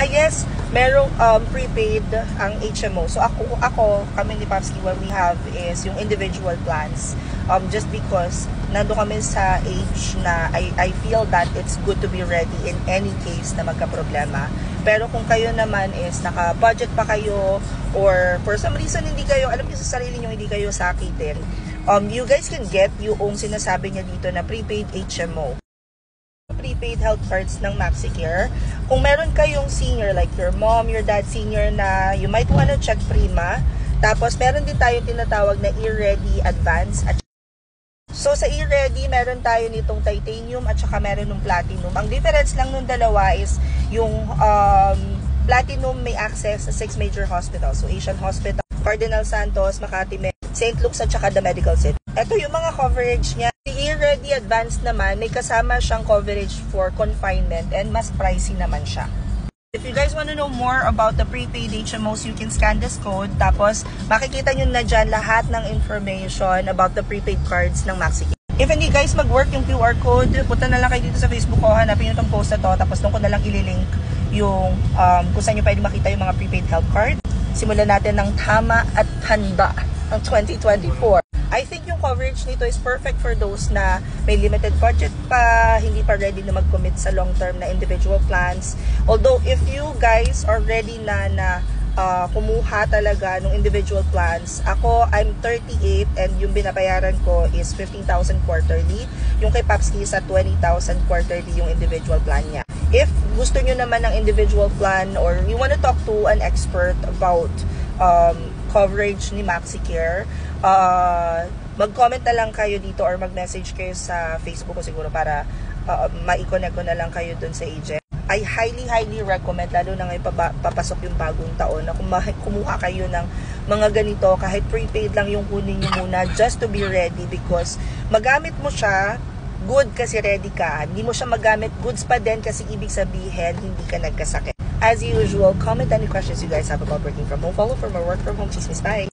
Yes, merong prepaid ang HMO. So kami ni Papski, what we have is yung individual plans. Just because nando kami sa age na I feel that it's good to be ready in any case na magka-problema. Pero kung kayo naman is naka-budget pa kayo or for some reason hindi kayo, alam niyo sa sarili niyo hindi kayo sakitin, you guys can get yung sinasabi niya dito na prepaid HMO. Prepaid health cards ng MaxiCare. Kung meron kayong senior like your mom, your dad senior na you might wanna check Prima. Tapos meron din tayo tinatawag na e-ready advance. So sa e-ready, meron tayo nitong titanium at saka meron ng platinum. Ang difference lang nung dalawa is yung platinum may access sa 6 major hospitals. So Asian Hospital, Cardinal Santos, Makati Med, St. Luke's at saka the Medical City. Ito yung mga coverage niya. The e-ready advance naman, may kasama siyang coverage for confinement and mas pricey naman siya. If you guys want to know more about the prepaid HMOs, you can scan this code. Tapos, makikita nyo na dyan lahat ng information about the prepaid cards ng MaxiCare. If hindi guys mag-work yung QR code, punta na lang kayo dito sa Facebook ko, hanapin nyo itong post na to, tapos doon ko na lang ililink yung kung saan nyo pwede makita yung mga prepaid health card. Simulan natin ng tama at handa ng 2024. I think yung coverage nito is perfect for those na may limited budget pa, hindi pa ready na mag-commit sa long-term na individual plans. Although, if you guys are ready na kumuha talaga ng individual plans, I'm 38 and yung binabayaran ko is 15,000 quarterly. Yung kay Papski is at 20,000 quarterly yung individual plan niya. If gusto nyo naman ng individual plan or you want to talk to an expert about coverage ni MaxiCare, mag-comment na lang kayo dito or mag-message kayo sa Facebook ko siguro para ma-connect ko na lang kayo dun sa agent. I highly recommend, lalo na ngayon papasok yung bagong taon, na kumuha kayo ng mga ganito, kahit prepaid lang yung kunin nyo muna just to be ready, because magamit mo siya, good kasi ready ka. Hindi mo siya magamit, goods pa din kasi ibig sabihin hindi ka nagkasakit. As usual, comment any questions you guys have about working from home. Follow for more work from home chismis. Bye!